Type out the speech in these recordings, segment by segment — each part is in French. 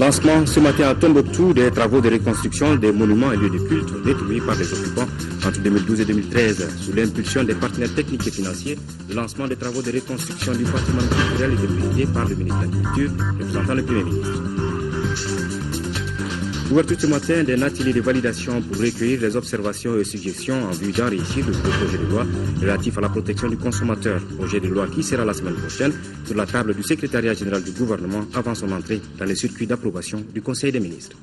Lancement ce matin à Tombouctou des travaux de reconstruction des monuments et lieux de culte détruits par les occupants entre 2012 et 2013. Sous l'impulsion des partenaires techniques et financiers, le lancement des travaux de reconstruction du patrimoine culturel est déployé par le ministre de la Culture, représentant le Premier ministre. Ouverture ce matin d'un atelier de validation pour recueillir les observations et suggestions en vue d'enrichir le projet de loi relatif à la protection du consommateur. Projet de loi qui sera la semaine prochaine sur la table du secrétariat général du gouvernement avant son entrée dans les circuits d'approbation du Conseil des ministres.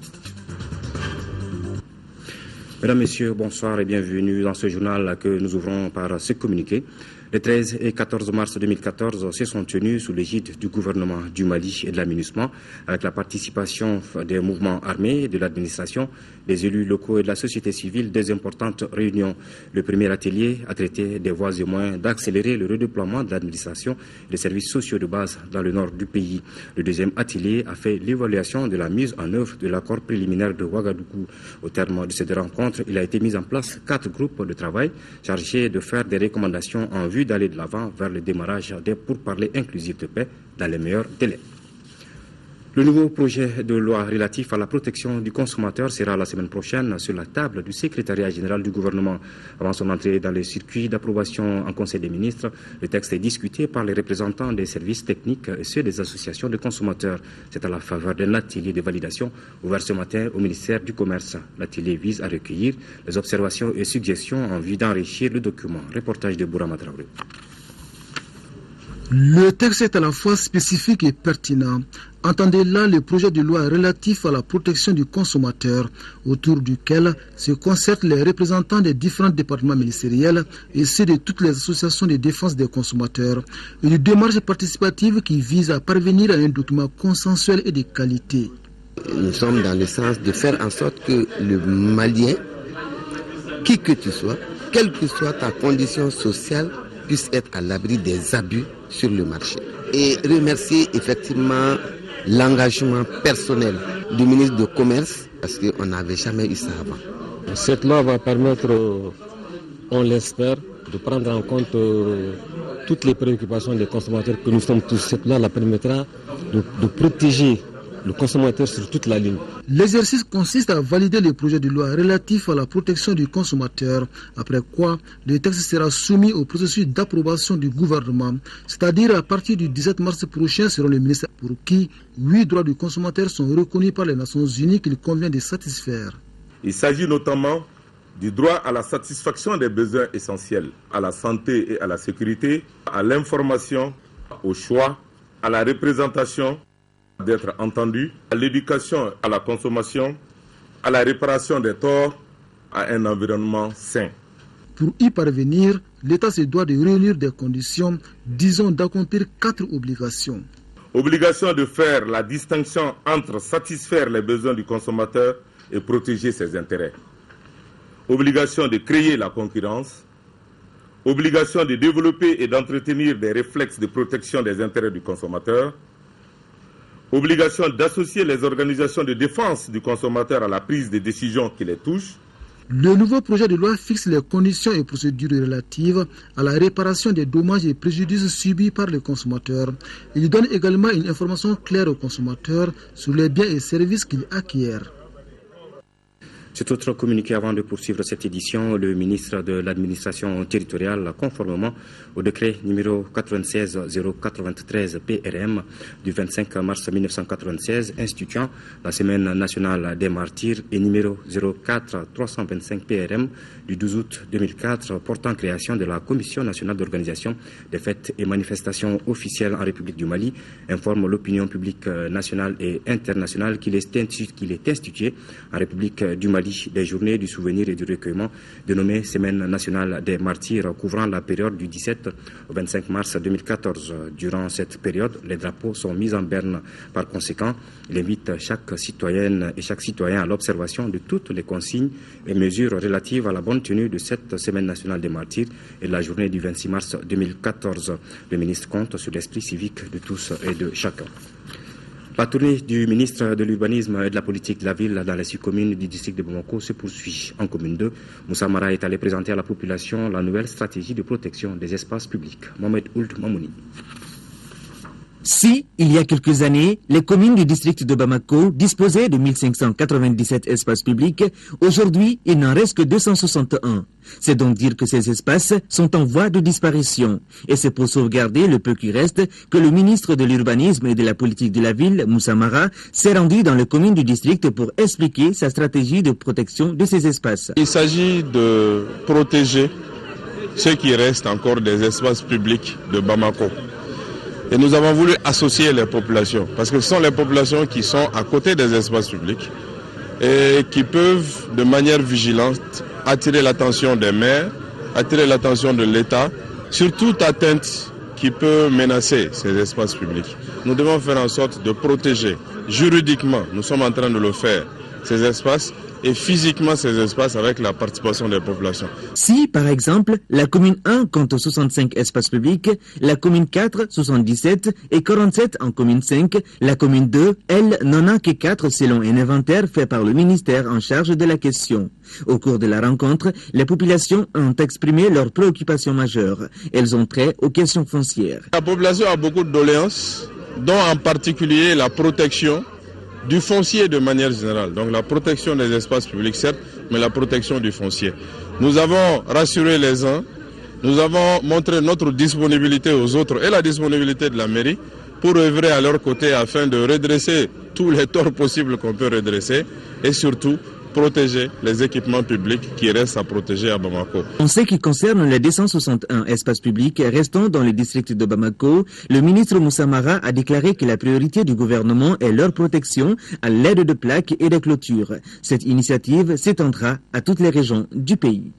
Mesdames, Messieurs, bonsoir et bienvenue dans ce journal que nous ouvrons par ce communiqué. Les 13 et 14 mars 2014 se sont tenus sous l'égide du gouvernement du Mali et de la MINUSMA, avec la participation des mouvements armés, de l'administration, des élus locaux et de la société civile, des importantes réunions. Le premier atelier a traité des voies et moyens d'accélérer le redéploiement de l'administration et des services sociaux de base dans le nord du pays. Le deuxième atelier a fait l'évaluation de la mise en œuvre de l'accord préliminaire de Ouagadougou. Au terme de cette rencontre, il a été mis en place 4 groupes de travail chargés de faire des recommandations en vue d'aller de l'avant vers le démarrage des pourparlers inclusifs de paix dans les meilleurs délais. Le nouveau projet de loi relatif à la protection du consommateur sera la semaine prochaine sur la table du secrétariat général du gouvernement. Avant son entrée dans les circuits d'approbation en Conseil des ministres, le texte est discuté par les représentants des services techniques et ceux des associations de consommateurs. C'est à la faveur d'un atelier de validation ouvert ce matin au ministère du Commerce. L'atelier vise à recueillir les observations et suggestions en vue d'enrichir le document. Reportage de Bourama Traoré. Le texte est à la fois spécifique et pertinent. Entendez là le projet de loi relatif à la protection du consommateur, autour duquel se concertent les représentants des différents départements ministériels et ceux de toutes les associations de défense des consommateurs. Une démarche participative qui vise à parvenir à un document consensuel et de qualité. Nous sommes dans le sens de faire en sorte que le Malien, qui que tu sois, quelle que soit ta condition sociale, puisse être à l'abri des abus sur le marché. Et remercier effectivement l'engagement personnel du ministre du Commerce, parce qu'on n'avait jamais eu ça avant. Cette loi va permettre, on l'espère, de prendre en compte toutes les préoccupations des consommateurs que nous sommes tous. Cette loi la permettra de protéger le consommateur sur toute la ligne. L'exercice consiste à valider le projet de loi relatif à la protection du consommateur, après quoi le texte sera soumis au processus d'approbation du gouvernement, c'est-à-dire à partir du 17 mars prochain selon le ministère, pour qui 8 droits du consommateur sont reconnus par les Nations Unies qu'il convient de satisfaire. Il s'agit notamment du droit à la satisfaction des besoins essentiels, à la santé et à la sécurité, à l'information, au choix, à la représentation, d'être entendu, à l'éducation, à la consommation, à la réparation des torts, à un environnement sain. Pour y parvenir, l'État se doit de réunir des conditions, disons d'accomplir 4 obligations. Obligation de faire la distinction entre satisfaire les besoins du consommateur et protéger ses intérêts. Obligation de créer la concurrence. Obligation de développer et d'entretenir des réflexes de protection des intérêts du consommateur. Obligation d'associer les organisations de défense du consommateur à la prise des décisions qui les touchent. Le nouveau projet de loi fixe les conditions et procédures relatives à la réparation des dommages et préjudices subis par les consommateurs. Il donne également une information claire aux consommateurs sur les biens et services qu'ils acquièrent. Cet autre communiqué avant de poursuivre cette édition, le ministre de l'administration territoriale, conformément au décret numéro 96-093 PRM du 25 mars 1996 instituant la semaine nationale des martyrs et numéro 04-325 PRM du 12 août 2004 portant création de la Commission nationale d'organisation des fêtes et manifestations officielles en République du Mali, informe l'opinion publique nationale et internationale qu'il est institué en République du Mali des journées du souvenir et du recueillement dénommées Semaine nationale des martyrs couvrant la période du 17 au 25 mars 2014. Durant cette période, les drapeaux sont mis en berne. Par conséquent, il invite chaque citoyenne et chaque citoyen à l'observation de toutes les consignes et mesures relatives à la bonne tenue de cette Semaine nationale des martyrs et de la journée du 26 mars 2014. Le ministre compte sur l'esprit civique de tous et de chacun. La tournée du ministre de l'Urbanisme et de la Politique de la Ville dans les 6 communes du district de Bamako se poursuit. En commune 2, Moussa Mara est allé présenter à la population la nouvelle stratégie de protection des espaces publics. Mohamed Ould Mamouni. Si, il y a quelques années, les communes du district de Bamako disposaient de 1597 espaces publics, aujourd'hui, il n'en reste que 261. C'est donc dire que ces espaces sont en voie de disparition. Et c'est pour sauvegarder le peu qui reste que le ministre de l'Urbanisme et de la Politique de la Ville, Moussa Mara, s'est rendu dans les communes du district pour expliquer sa stratégie de protection de ces espaces. Il s'agit de protéger ce qui reste encore des espaces publics de Bamako. Et nous avons voulu associer les populations, parce que ce sont les populations qui sont à côté des espaces publics et qui peuvent, de manière vigilante, attirer l'attention des maires, attirer l'attention de l'État sur toute atteinte qui peut menacer ces espaces publics. Nous devons faire en sorte de protéger juridiquement, nous sommes en train de le faire, ces espaces, et physiquement ces espaces avec la participation des populations. Si, par exemple, la commune 1 compte 65 espaces publics, la commune 4, 77 et 47 en commune 5, la commune 2, elle, n'en a que 4 selon un inventaire fait par le ministère en charge de la question. Au cours de la rencontre, les populations ont exprimé leurs préoccupations majeures. Elles ont trait aux questions foncières. La population a beaucoup de doléances, dont en particulier la protection du foncier de manière générale. Donc la protection des espaces publics, certes, mais la protection du foncier. Nous avons rassuré les uns, nous avons montré notre disponibilité aux autres et la disponibilité de la mairie pour œuvrer à leur côté afin de redresser tous les torts possibles qu'on peut redresser et surtout protéger les équipements publics qui restent à protéger à Bamako. En ce qui concerne les 261 espaces publics restants dans le district de Bamako, le ministre Moussa Mara a déclaré que la priorité du gouvernement est leur protection à l'aide de plaques et de clôtures. Cette initiative s'étendra à toutes les régions du pays.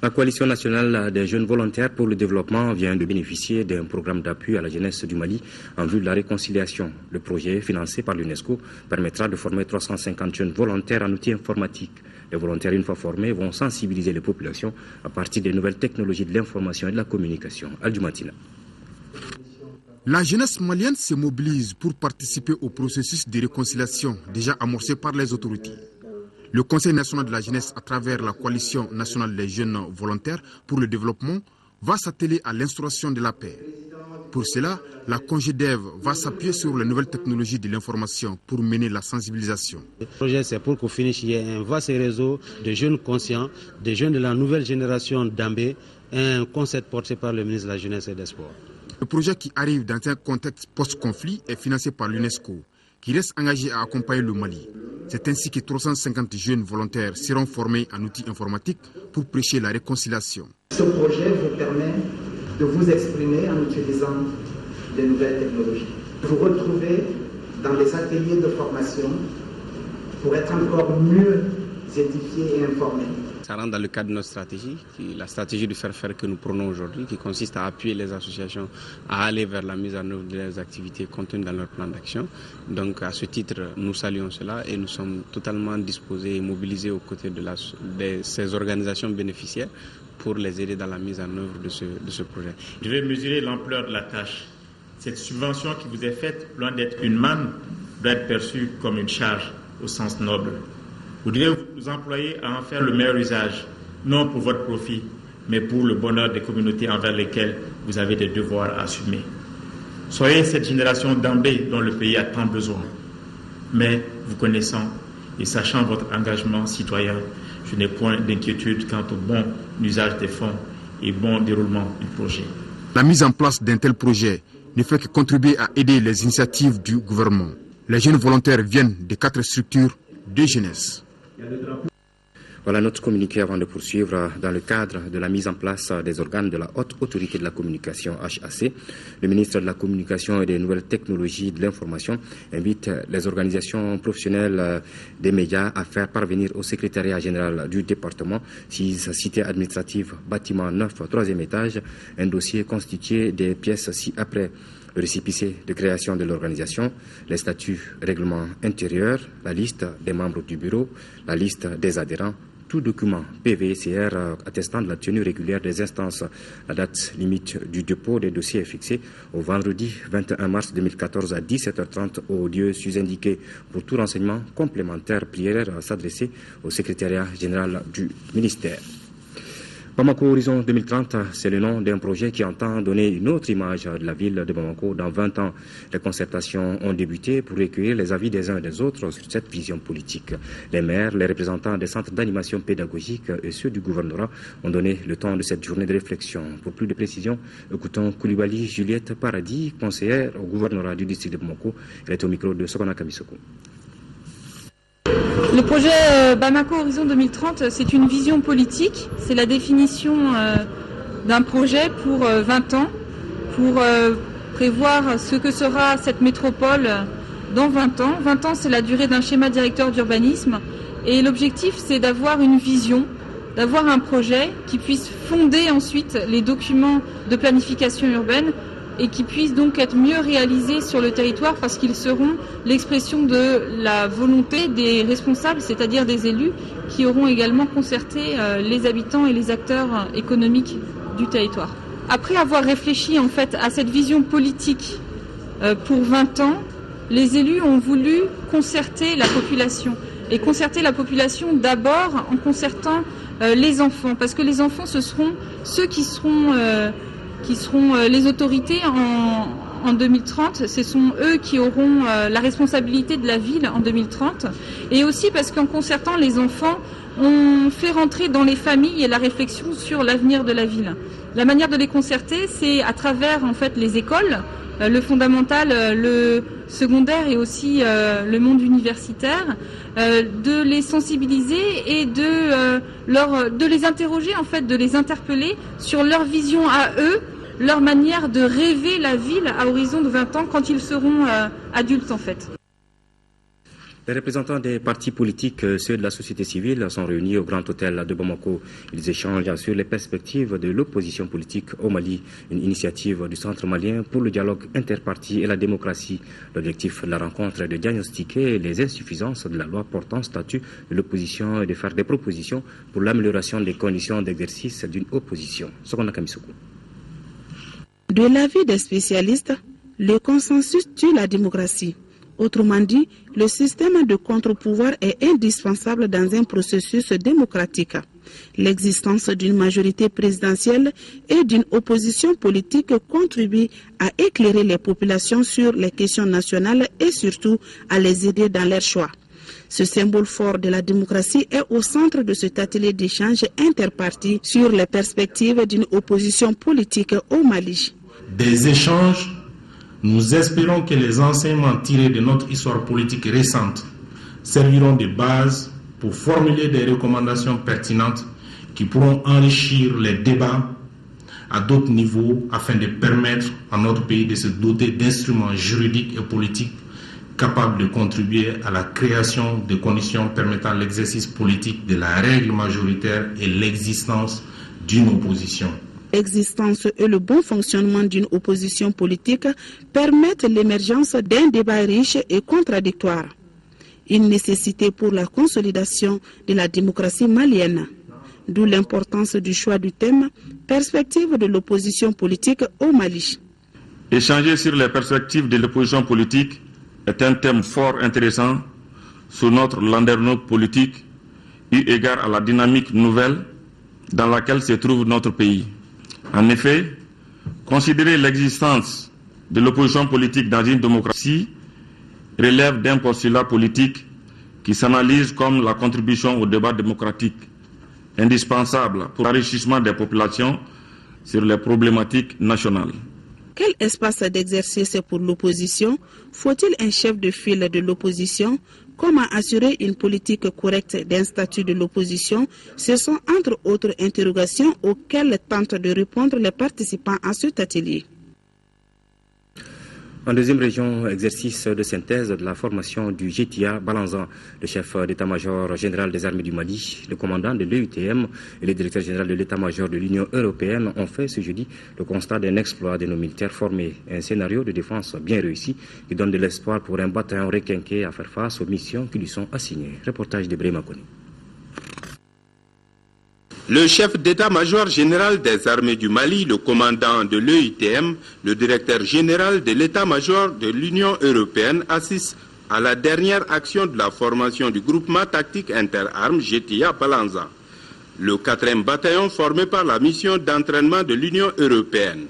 La Coalition nationale des jeunes volontaires pour le développement vient de bénéficier d'un programme d'appui à la jeunesse du Mali en vue de la réconciliation. Le projet, financé par l'UNESCO, permettra de former 350 jeunes volontaires en outils informatiques. Les volontaires, une fois formés, vont sensibiliser les populations à partir des nouvelles technologies de l'information et de la communication. Al-Jumatina. La jeunesse malienne se mobilise pour participer au processus de réconciliation déjà amorcé par les autorités. Le Conseil national de la jeunesse, à travers la Coalition nationale des jeunes volontaires pour le développement, va s'atteler à l'instauration de la paix. Pour cela, la CONGEDEV va s'appuyer sur les nouvelles technologies de l'information pour mener la sensibilisation. Le projet, c'est pour qu'au finish, il y ait un vaste réseau de jeunes conscients, des jeunes de la nouvelle génération d'Ambé, un concept porté par le ministre de la Jeunesse et des Sports. Le projet qui arrive dans un contexte post-conflit est financé par l'UNESCO, qui reste engagé à accompagner le Mali. C'est ainsi que 350 jeunes volontaires seront formés en outils informatiques pour prêcher la réconciliation. Ce projet vous permet de vous exprimer en utilisant des nouvelles technologies. Vous retrouvez dans les ateliers de formation pour être encore mieux édifiés et informés. Ça rentre dans le cadre de notre stratégie, la stratégie du faire-faire que nous prenons aujourd'hui, qui consiste à appuyer les associations à aller vers la mise en œuvre de leurs activités contenues dans leur plan d'action. Donc à ce titre, nous saluons cela et nous sommes totalement disposés et mobilisés aux côtés de ces organisations bénéficiaires pour les aider dans la mise en œuvre de ce projet. Je vais mesurer l'ampleur de la tâche. Cette subvention qui vous est faite, loin d'être une manne, doit être perçue comme une charge au sens noble. Vous devez vous employer à en faire le meilleur usage, non pour votre profit, mais pour le bonheur des communautés envers lesquelles vous avez des devoirs à assumer. Soyez cette génération d'Ambé dont le pays a tant besoin. Mais vous connaissant et sachant votre engagement citoyen, je n'ai point d'inquiétude quant au bon usage des fonds et bon déroulement du projet. La mise en place d'un tel projet ne fait que contribuer à aider les initiatives du gouvernement. Les jeunes volontaires viennent de 4 structures de jeunesse. Voilà notre communiqué avant de poursuivre. Dans le cadre de la mise en place des organes de la Haute Autorité de la Communication HAC, le ministre de la Communication et des Nouvelles Technologies de l'Information invite les organisations professionnelles des médias à faire parvenir au secrétariat général du département, cité administrative, bâtiment 9, 3e étage, un dossier constitué des pièces ci-après: le récépissé de création de l'organisation, les statuts, règlements intérieurs, la liste des membres du bureau, la liste des adhérents, tout document PVCR attestant de la tenue régulière des instances. La date limite du dépôt des dossiers est fixée au vendredi 21 mars 2014 à 17h30 au lieu sus-indiqué. Pour tout renseignement complémentaire, prière à s'adresser au secrétariat général du ministère. Bamako Horizon 2030, c'est le nom d'un projet qui entend donner une autre image de la ville de Bamako dans 20 ans. Les concertations ont débuté pour recueillir les avis des uns et des autres sur cette vision politique. Les maires, les représentants des centres d'animation pédagogique et ceux du gouvernorat ont donné le temps de cette journée de réflexion. Pour plus de précisions, écoutons Koulibaly Juliette Paradis, conseillère au gouvernorat du district de Bamako. Elle est au micro de Sokona Kamisoko. Le projet Bamako Horizon 2030, c'est une vision politique, c'est la définition d'un projet pour 20 ans, pour prévoir ce que sera cette métropole dans 20 ans. 20 ans, c'est la durée d'un schéma directeur d'urbanisme et l'objectif, c'est d'avoir une vision, d'avoir un projet qui puisse fonder ensuite les documents de planification urbaine et qui puissent donc être mieux réalisés sur le territoire parce qu'ils seront l'expression de la volonté des responsables, c'est-à-dire des élus, qui auront également concerté les habitants et les acteurs économiques du territoire. Après avoir réfléchi en fait à cette vision politique pour 20 ans, les élus ont voulu concerter la population. Et concerter la population d'abord en concertant les enfants, parce que les enfants, ce seront ceux qui seront les autorités en 2030. Ce sont eux qui auront la responsabilité de la ville en 2030. Et aussi parce qu'en concertant les enfants, on fait rentrer dans les familles la réflexion sur l'avenir de la ville. La manière de les concerter, c'est à travers en fait les écoles, le fondamental, le secondaire et aussi le monde universitaire, de les sensibiliser et de les interroger, en fait, de les interpeller sur leur vision à eux, leur manière de rêver la ville à horizon de 20 ans quand ils seront adultes, en fait. Les représentants des partis politiques, ceux de la société civile, sont réunis au Grand Hôtel de Bamako. Ils échangent sur les perspectives de l'opposition politique au Mali, une initiative du Centre malien pour le dialogue interparti et la démocratie. L'objectif de la rencontre est de diagnostiquer les insuffisances de la loi portant statut de l'opposition et de faire des propositions pour l'amélioration des conditions d'exercice d'une opposition. De l'avis des spécialistes, le consensus tue la démocratie. Autrement dit, le système de contre-pouvoir est indispensable dans un processus démocratique. L'existence d'une majorité présidentielle et d'une opposition politique contribue à éclairer les populations sur les questions nationales et surtout à les aider dans leurs choix. Ce symbole fort de la démocratie est au centre de cet atelier d'échange interparti sur les perspectives d'une opposition politique au Mali. Des échanges. Nous espérons que les enseignements tirés de notre histoire politique récente serviront de base pour formuler des recommandations pertinentes qui pourront enrichir les débats à d'autres niveaux afin de permettre à notre pays de se doter d'instruments juridiques et politiques capables de contribuer à la création de conditions permettant l'exercice politique de la règle majoritaire et l'existence d'une opposition. L'existence et le bon fonctionnement d'une opposition politique permettent l'émergence d'un débat riche et contradictoire. Une nécessité pour la consolidation de la démocratie malienne. D'où l'importance du choix du thème « Perspectives de l'opposition politique au Mali ». Échanger sur les perspectives de l'opposition politique est un thème fort intéressant sur notre landerneau politique, eu égard à la dynamique nouvelle dans laquelle se trouve notre pays. En effet, considérer l'existence de l'opposition politique dans une démocratie relève d'un postulat politique qui s'analyse comme la contribution au débat démocratique, indispensable pour l'enrichissement des populations sur les problématiques nationales. Quel espace d'exercice pour l'opposition? Faut-il un chef de file de l'opposition? Comment assurer une politique correcte d'un statut de l'opposition? Ce sont entre autres interrogations auxquelles tentent de répondre les participants à cet atelier. En deuxième région, exercice de synthèse de la formation du GTA Balanzan. Le chef d'état-major général des armées du Mali, le commandant de l'EUTM et le directeur général de l'état-major de l'Union européenne ont fait ce jeudi le constat d'un exploit de nos militaires formés. Un scénario de défense bien réussi qui donne de l'espoir pour un bataillon requinqué à faire face aux missions qui lui sont assignées. Reportage de Brémakoni. Le chef d'état-major général des armées du Mali, le commandant de l'EUTM, le directeur général de l'état-major de l'Union européenne assistent à la dernière action de la formation du groupement tactique interarmes GTA Balanzan. Le 4e bataillon formé par la mission d'entraînement de l'Union européenne.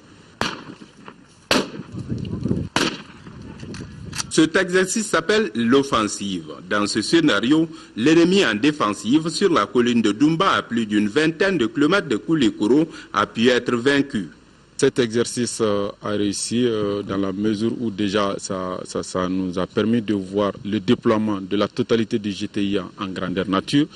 Cet exercice s'appelle l'offensive. Dans ce scénario, l'ennemi en défensive sur la colline de Dumba à plus d'une vingtaine de kilomètres de Koulikoro a pu être vaincu. Cet exercice a réussi dans la mesure où déjà ça nous a permis de voir le déploiement de la totalité du GTIA en grandeur nature.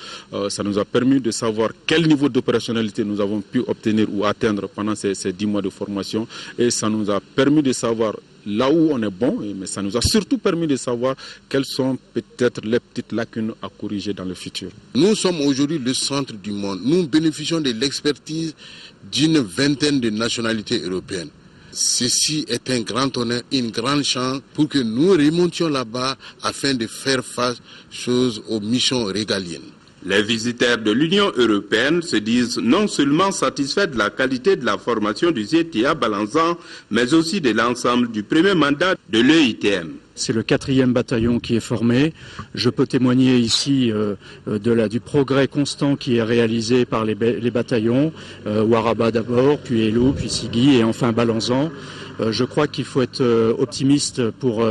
Ça nous a permis de savoir quel niveau d'opérationnalité nous avons pu obtenir ou atteindre pendant ces 10 mois de formation. Et ça nous a permis de savoir là où on est bon, mais ça nous a surtout permis de savoir quelles sont peut-être les petites lacunes à corriger dans le futur. Nous sommes aujourd'hui le centre du monde. Nous bénéficions de l'expertise d'une vingtaine de nationalités européennes. Ceci est un grand honneur, une grande chance pour que nous remontions là-bas afin de faire face aux missions régaliennes. Les visiteurs de l'Union européenne se disent non seulement satisfaits de la qualité de la formation du GTIA Balanzan, mais aussi de l'ensemble du premier mandat de l'EITM. C'est le 4e bataillon qui est formé. Je peux témoigner ici du progrès constant qui est réalisé par les bataillons, Waraba d'abord, puis Elou, puis Sigui et enfin Balanzan. Je crois qu'il faut être optimiste pour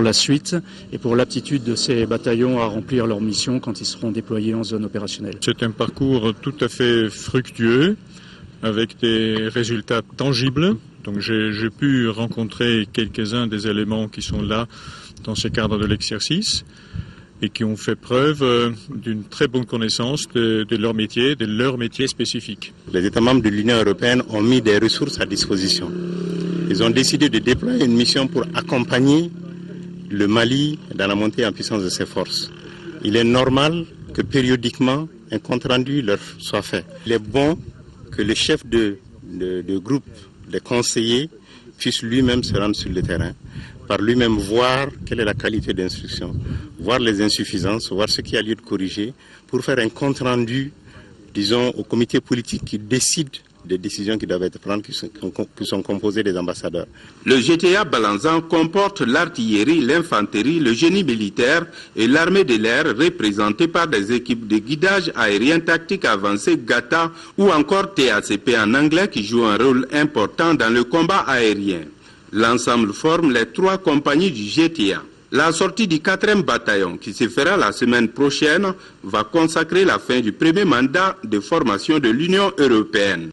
la suite et pour l'aptitude de ces bataillons à remplir leur mission quand ils seront déployés en zone opérationnelle. C'est un parcours tout à fait fructueux avec des résultats tangibles. Donc j'ai pu rencontrer quelques-uns des éléments qui sont là dans ce cadre de l'exercice et qui ont fait preuve d'une très bonne connaissance de leur métier spécifique. Les États membres de l'Union européenne ont mis des ressources à disposition. Ils ont décidé de déployer une mission pour accompagner le Mali dans la montée en puissance de ses forces. Il est normal que périodiquement un compte-rendu leur soit fait. Il est bon que le chef de groupe des conseillers puisse lui-même se rendre sur le terrain, par lui-même voir quelle est la qualité d'instruction, voir les insuffisances, voir ce qui a lieu de corriger, pour faire un compte-rendu, disons, au comité politique qui décide des décisions qui doivent être prises, qui sont composées des ambassadeurs. Le GTIA Balanzan comporte l'artillerie, l'infanterie, le génie militaire et l'armée de l'air représentée par des équipes de guidage aérien tactique avancé GATA ou encore TACP en anglais qui jouent un rôle important dans le combat aérien. L'ensemble forme les 3 compagnies du GTIA. La sortie du 4e bataillon, qui se fera la semaine prochaine, va consacrer la fin du premier mandat de formation de l'Union européenne.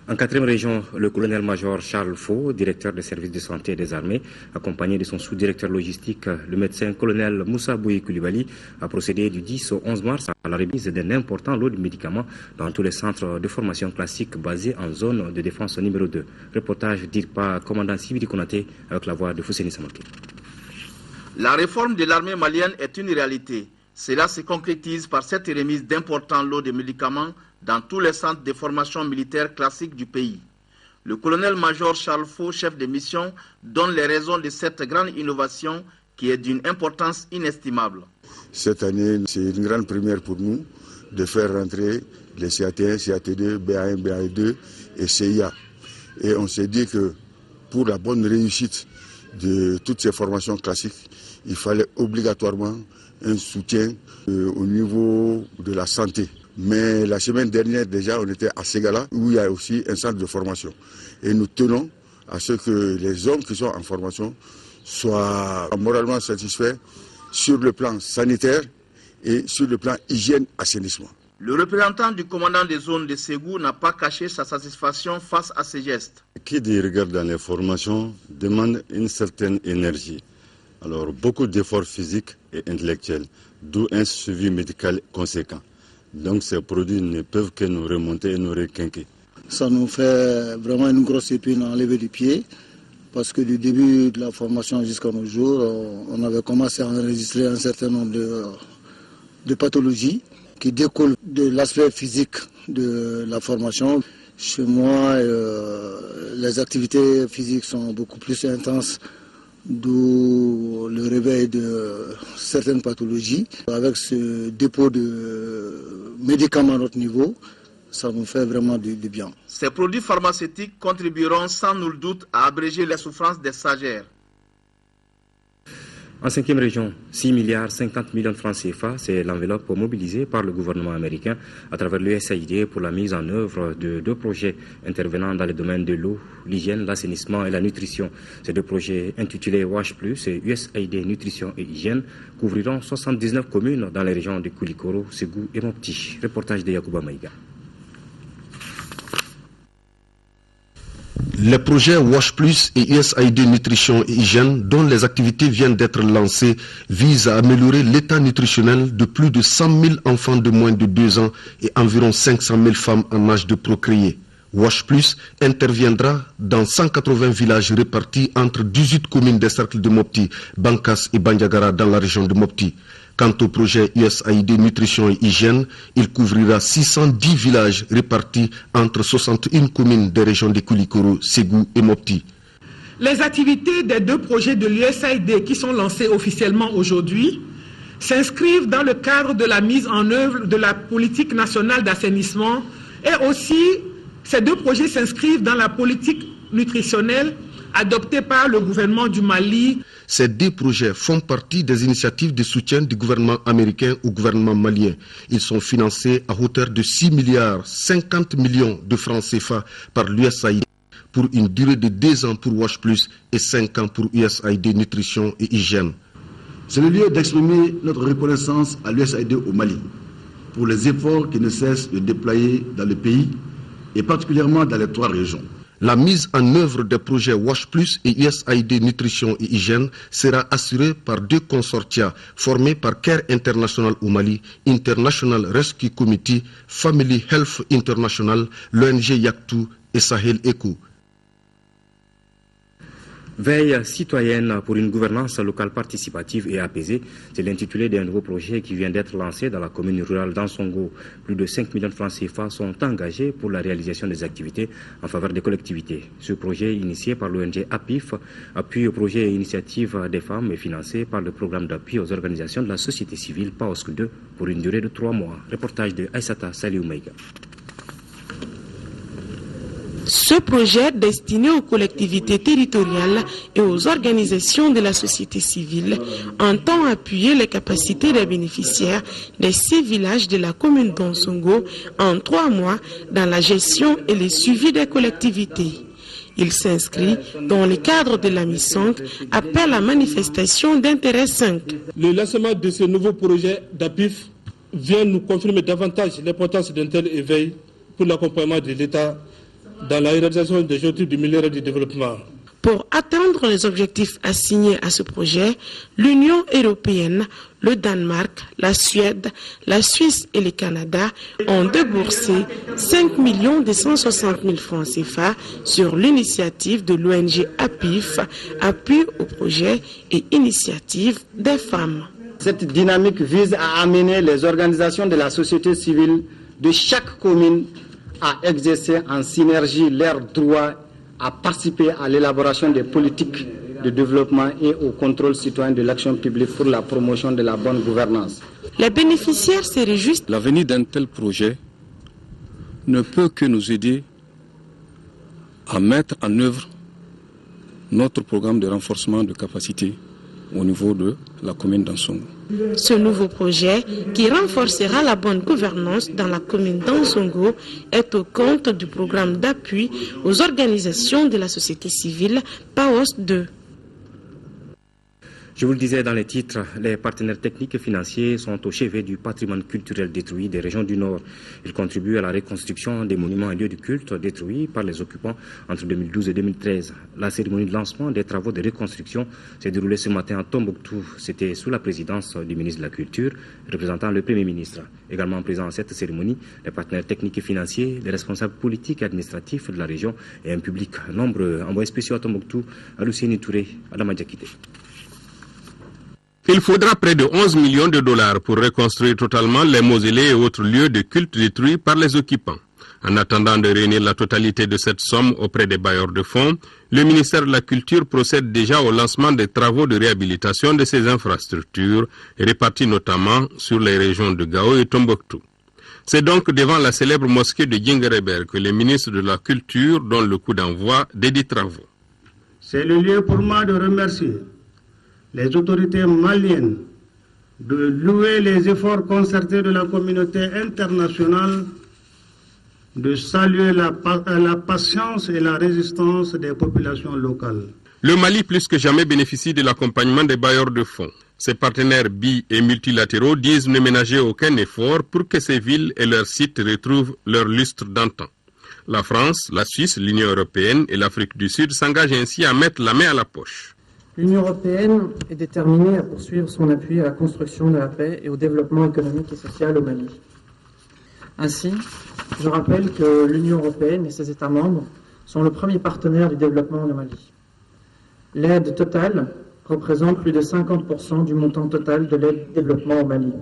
En 4e région, le colonel-major Charles Faux, directeur des services de santé des armées, accompagné de son sous-directeur logistique, le médecin-colonel Moussa Bouye Koulibaly, a procédé du 10 au 11 mars à la remise d'un important lot de médicaments dans tous les centres de formation classique basés en zone de défense numéro 2. Reportage d'Irpa, commandant Sibiri Konaté, avec la voix de Fousseni Samarké. La réforme de l'armée malienne est une réalité. Cela se concrétise par cette remise d'importants lots de médicaments dans tous les centres de formation militaire classique du pays. Le colonel-major Charles Faux, chef de mission, donne les raisons de cette grande innovation qui est d'une importance inestimable. Cette année, c'est une grande première pour nous de faire rentrer les CAT1, CAT2, BA1, BA2 et CIA. Et on s'est dit que pour la bonne réussite de toutes ces formations classiques, il fallait obligatoirement un soutien au niveau de la santé. Mais la semaine dernière, déjà, on était à Ségala, où il y a aussi un centre de formation. Et nous tenons à ce que les hommes qui sont en formation soient moralement satisfaits sur le plan sanitaire et sur le plan hygiène-assainissement. Le représentant du commandant des zones de Ségou n'a pas caché sa satisfaction face à ces gestes. Qui dit regard dans les formations demande une certaine énergie. Alors, beaucoup d'efforts physiques et intellectuels, d'où un suivi médical conséquent. Donc ces produits ne peuvent que nous remonter et nous requinquer. Ça nous fait vraiment une grosse épine à enlever du pied, parce que du début de la formation jusqu'à nos jours, on avait commencé à enregistrer un certain nombre de pathologies qui découlent de l'aspect physique de la formation. Chez moi, les activités physiques sont beaucoup plus intenses, d'où le réveil de certaines pathologies. Avec ce dépôt de médicaments à notre niveau, ça nous fait vraiment du bien. Ces produits pharmaceutiques contribueront sans nul doute à abréger les souffrances des stagiaires. En 5e région, 6 milliards 50 millions de francs CFA, c'est l'enveloppe mobilisée par le gouvernement américain à travers l'USAID pour la mise en œuvre de 2 projets intervenant dans les domaines de l'eau, l'hygiène, l'assainissement et la nutrition. Ces 2 projets intitulés WASH+, et USAID Nutrition et Hygiène couvriront 79 communes dans les régions de Koulikoro, Ségou et Mopti. Reportage de Yacouba Maïga. Les projets WASH+, et USAID Nutrition et Hygiène, dont les activités viennent d'être lancées, visent à améliorer l'état nutritionnel de plus de 100 000 enfants de moins de 2 ans et environ 500 000 femmes en âge de procréer. WASH+ interviendra dans 180 villages répartis entre 18 communes des cercles de Mopti, Bankas et Bandiagara dans la région de Mopti. Quant au projet USAID Nutrition et Hygiène, il couvrira 610 villages répartis entre 61 communes des régions de Koulikoro, Ségou et Mopti. Les activités des 2 projets de l'USAID qui sont lancés officiellement aujourd'hui s'inscrivent dans le cadre de la mise en œuvre de la politique nationale d'assainissement et aussi ces 2 projets s'inscrivent dans la politique nutritionnelle adoptée par le gouvernement du Mali. Ces 2 projets font partie des initiatives de soutien du gouvernement américain au gouvernement malien. Ils sont financés à hauteur de 6 milliards 50 millions de francs CFA par l'USAID pour une durée de 2 ans pour WASH+, et 5 ans pour USAID Nutrition et Hygiène. C'est le lieu d'exprimer notre reconnaissance à l'USAID au Mali pour les efforts qui ne cessent de déployer dans le pays et particulièrement dans les 3 régions. La mise en œuvre des projets WASH+, et USAID Nutrition et Hygiène sera assurée par 2 consortia formés par CARE International au Mali, International Rescue Committee, Family Health International, l'ONG Yaktou et Sahel Eco. Veille citoyenne pour une gouvernance locale participative et apaisée, c'est l'intitulé d'un nouveau projet qui vient d'être lancé dans la commune rurale d'Ansongo. Plus de 5 millions de francs CFA sont engagés pour la réalisation des activités en faveur des collectivités. Ce projet, initié par l'ONG APIF, appui au projet et initiative des femmes, est financé par le programme d'appui aux organisations de la société civile PAOSC 2 pour une durée de 3 mois. Reportage de Aïssata Saliou Maïga. Ce projet, destiné aux collectivités territoriales et aux organisations de la société civile, entend appuyer les capacités des bénéficiaires des 6 villages de la commune d'Ansongo en 3 mois dans la gestion et le suivi des collectivités. Il s'inscrit dans le cadre de la mission Appel à manifestation d'intérêt 5. Le lancement de ce nouveau projet d'APIF vient nous confirmer davantage l'importance d'un tel éveil pour l'accompagnement de l'État dans la réalisation des objectifs du millénaire du développement. Pour atteindre les objectifs assignés à ce projet, l'Union européenne, le Danemark, la Suède, la Suisse et le Canada ont déboursé 5 260 000 francs CFA sur l'initiative de l'ONG APIF, appui au projet et initiative des femmes. Cette dynamique vise à amener les organisations de la société civile de chaque commune à exercer en synergie leur droit à participer à l'élaboration des politiques de développement et au contrôle citoyen de l'action publique pour la promotion de la bonne gouvernance. Les bénéficiaires se réjouissent. La venue d'un tel projet ne peut que nous aider à mettre en œuvre notre programme de renforcement de capacité au niveau de la commune d'Ansongo. Ce nouveau projet, qui renforcera la bonne gouvernance dans la commune d'Ansongo, est au compte du programme d'appui aux organisations de la société civile PAOS 2. Je vous le disais dans les titres, les partenaires techniques et financiers sont au chevet du patrimoine culturel détruit des régions du Nord. Ils contribuent à la reconstruction des monuments et lieux de culte détruits par les occupants entre 2012 et 2013. La cérémonie de lancement des travaux de reconstruction s'est déroulée ce matin à Tombouctou. C'était sous la présidence du ministre de la Culture, représentant le Premier ministre. Également présents à cette cérémonie, les partenaires techniques et financiers, les responsables politiques et administratifs de la région et un public nombreux. Envoyés spéciaux à Tombouctou, à Lucien Touré, à Damadjakite. Il faudra près de 11 millions de dollars pour reconstruire totalement les mausolées et autres lieux de culte détruits par les occupants. En attendant de réunir la totalité de cette somme auprès des bailleurs de fonds, le ministère de la Culture procède déjà au lancement des travaux de réhabilitation de ces infrastructures, réparties notamment sur les régions de Gao et Tombouctou. C'est donc devant la célèbre mosquée de Djinguereber que le ministre de la Culture donne le coup d'envoi des dits travaux. C'est le lieu pour moi de remercier les autorités maliennes de louer les efforts concertés de la communauté internationale, de saluer la patience et la résistance des populations locales. Le Mali, plus que jamais, bénéficie de l'accompagnement des bailleurs de fonds. Ses partenaires bi- et multilatéraux disent ne ménager aucun effort pour que ces villes et leurs sites retrouvent leur lustre d'antan. La France, la Suisse, l'Union européenne et l'Afrique du Sud s'engagent ainsi à mettre la main à la poche. L'Union européenne est déterminée à poursuivre son appui à la construction de la paix et au développement économique et social au Mali. Ainsi, je rappelle que l'Union européenne et ses États membres sont le premier partenaire du développement au Mali. L'aide totale représente plus de 50% du montant total de l'aide au développement au Mali.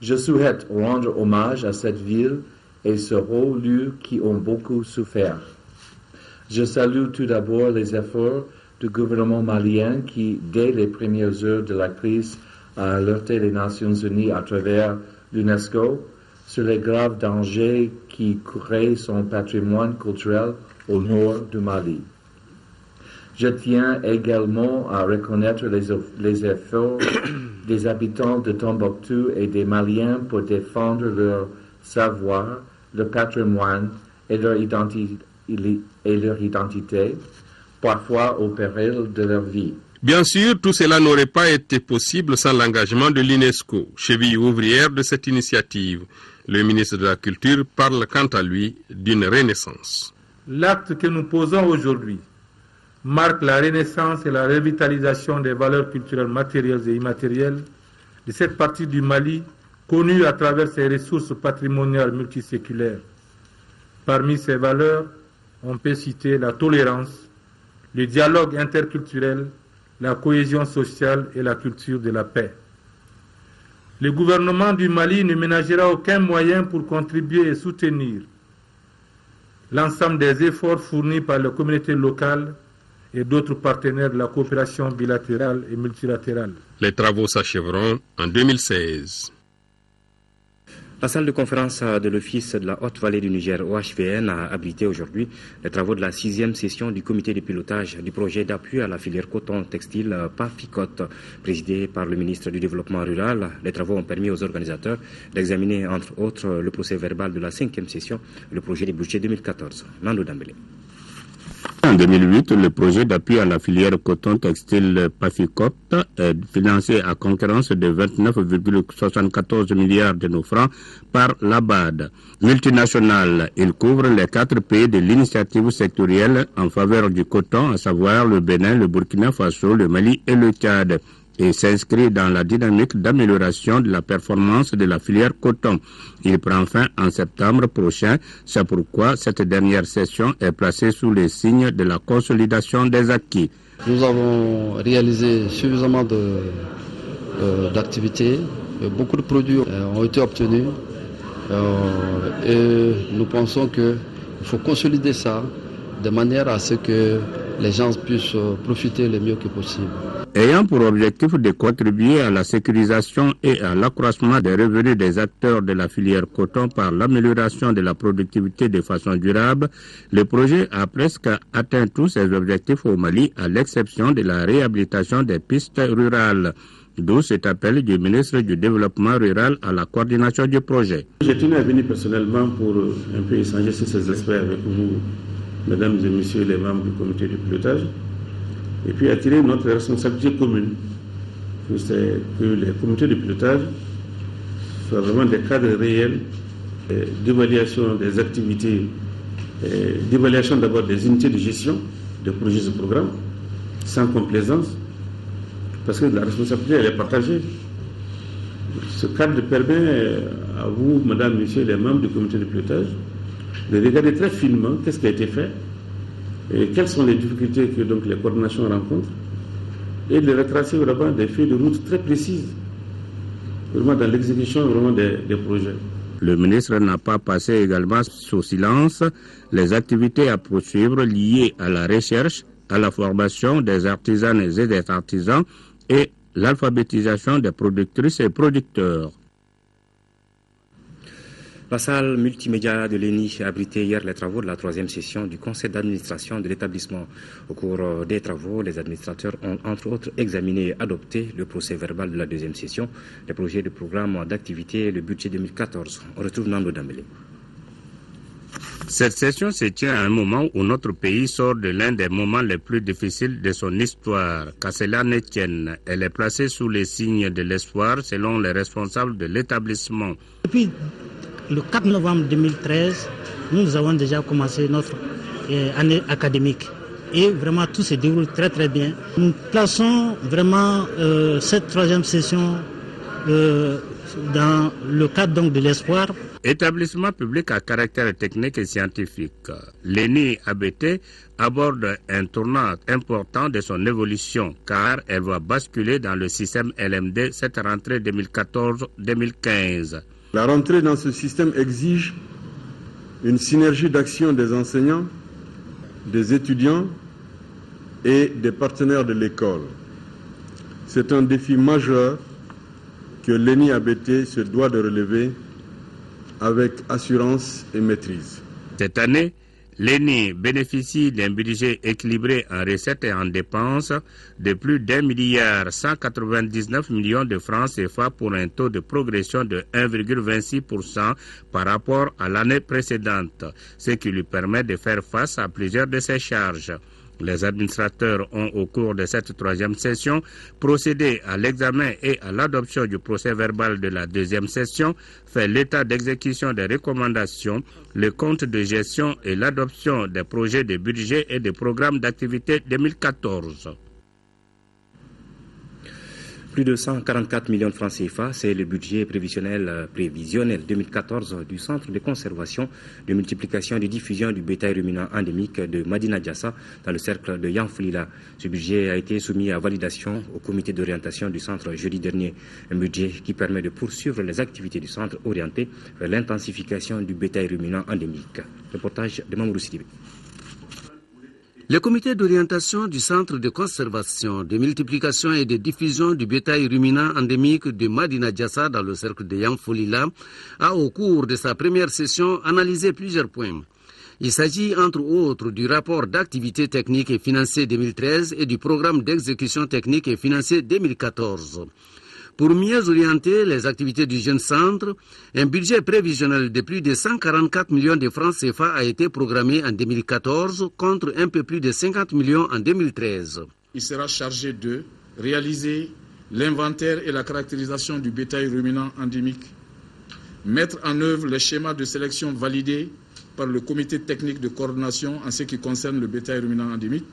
Je souhaite rendre hommage à cette ville et ce haut lieu qui ont beaucoup souffert. Je salue tout d'abord les efforts du gouvernement malien qui, dès les premières heures de la crise, a alerté les Nations Unies à travers l'UNESCO sur les graves dangers qui couraient son patrimoine culturel au nord du Mali. Je tiens également à reconnaître les efforts des habitants de Tombouctou et des Maliens pour défendre leur savoir, leur patrimoine et leur identité, parfois au péril de leur vie. Bien sûr, tout cela n'aurait pas été possible sans l'engagement de l'UNESCO, cheville ouvrière de cette initiative. Le ministre de la Culture parle quant à lui d'une renaissance. L'acte que nous posons aujourd'hui marque la renaissance et la revitalisation des valeurs culturelles matérielles et immatérielles de cette partie du Mali connue à travers ses ressources patrimoniales multiséculaires. Parmi ces valeurs, on peut citer la tolérance, le dialogue interculturel, la cohésion sociale et la culture de la paix. Le gouvernement du Mali ne ménagera aucun moyen pour contribuer et soutenir l'ensemble des efforts fournis par la communauté locale et d'autres partenaires de la coopération bilatérale et multilatérale. Les travaux s'achèveront en 2016. La salle de conférence de l'Office de la Haute-Vallée du Niger, OHVN, a abrité aujourd'hui les travaux de la 6e session du comité de pilotage du projet d'appui à la filière coton-textile PAFICOT, présidé par le ministre du Développement rural. Les travaux ont permis aux organisateurs d'examiner, entre autres, le procès verbal de la 5e session et le projet de budget 2014. Nando Dambélé. En 2008, le projet d'appui à la filière coton-textile PAFICOT est financé à concurrence de 29,74 milliards de nos francs par l'ABAD. Multinational, il couvre les 4 pays de l'initiative sectorielle en faveur du coton, à savoir le Bénin, le Burkina Faso, le Mali et le Tchad, et s'inscrit dans la dynamique d'amélioration de la performance de la filière coton. Il prend fin en septembre prochain. C'est pourquoi cette dernière session est placée sous les signes de la consolidation des acquis. Nous avons réalisé suffisamment d'activités. Beaucoup de produits ont été obtenus. Et nous pensons qu'il faut consolider ça de manière à ce que les gens puissent profiter le mieux que possible. Ayant pour objectif de contribuer à la sécurisation et à l'accroissement des revenus des acteurs de la filière coton par l'amélioration de la productivité de façon durable, le projet a presque atteint tous ses objectifs au Mali, à l'exception de la réhabilitation des pistes rurales. D'où cet appel du ministre du Développement rural à la coordination du projet. J'ai tenu à venir personnellement pour un peu échanger sur ces aspects avec vous, mesdames et messieurs les membres du comité de pilotage, et puis attirer notre responsabilité commune, c'est que les comités de pilotage soient vraiment des cadres réels d'évaluation des activités, d'évaluation d'abord des unités de gestion des projets et programmes, sans complaisance, parce que la responsabilité elle est partagée. Ce cadre permet à vous, mesdames, messieurs les membres du comité de pilotage, de regarder très finement qu'est-ce qui a été fait et quelles sont les difficultés que donc les coordinations rencontrent et de retracer vraiment des feuilles de route très précises vraiment dans l'exécution vraiment des projets. Le ministre n'a pas passé également sous silence les activités à poursuivre liées à la recherche, à la formation des artisanes et des artisans et l'alphabétisation des productrices et producteurs. La salle multimédia de l'ENI a abrité hier les travaux de la 3e session du conseil d'administration de l'établissement. Au cours des travaux, les administrateurs ont entre autres examiné et adopté le procès verbal de la 2e session, les projets de programme d'activité et le budget 2014. On retrouve Nando Dambélé. Cette session se tient à un moment où notre pays sort de l'un des moments les plus difficiles de son histoire. Qu'à cela ne tienne, elle est placée sous les signes de l'espoir selon les responsables de l'établissement. Depuis le 4 novembre 2013, nous avons déjà commencé notre année académique. Et vraiment tout se déroule très très bien. Nous plaçons vraiment cette 3e session dans le cadre donc de l'espoir. Établissement public à caractère technique et scientifique, l'ENI ABT aborde un tournant important de son évolution car elle va basculer dans le système LMD cette rentrée 2014-2015. La rentrée dans ce système exige une synergie d'action des enseignants, des étudiants et des partenaires de l'école. C'est un défi majeur que l'ENI ABT se doit de relever avec assurance et maîtrise. Cette année, l'ENI bénéficie d'un budget équilibré en recettes et en dépenses de plus d'1,199 milliard de francs CFA pour un taux de progression de 1,26% par rapport à l'année précédente, ce qui lui permet de faire face à plusieurs de ses charges. Les administrateurs ont, au cours de cette 3e session, procédé à l'examen et à l'adoption du procès verbal de la 2e session, fait l'état d'exécution des recommandations, le compte de gestion et l'adoption des projets de budget et des programmes d'activité 2014. Plus de 144 millions de francs CFA, c'est le budget prévisionnel 2014 du Centre de conservation, de multiplication et de diffusion du bétail ruminant endémique de Madina Diassa dans le cercle de Yanfoulila. Ce budget a été soumis à validation au comité d'orientation du centre jeudi dernier. Un budget qui permet de poursuivre les activités du centre orientées vers l'intensification du bétail ruminant endémique. Reportage de Mamoudou Sidibé. Le comité d'orientation du Centre de conservation, de multiplication et de diffusion du bétail ruminant endémique de Madina Diassa dans le cercle de Yanfoulila a, au cours de sa première session, analysé plusieurs points. Il s'agit entre autres du rapport d'activité technique et financier 2013 et du programme d'exécution technique et financier 2014. Pour mieux orienter les activités du jeune centre, un budget prévisionnel de plus de 144 millions de francs CFA a été programmé en 2014 contre un peu plus de 50 millions en 2013. Il sera chargé de réaliser l'inventaire et la caractérisation du bétail ruminant endémique, mettre en œuvre les schémas de sélection validés par le comité technique de coordination en ce qui concerne le bétail ruminant endémique,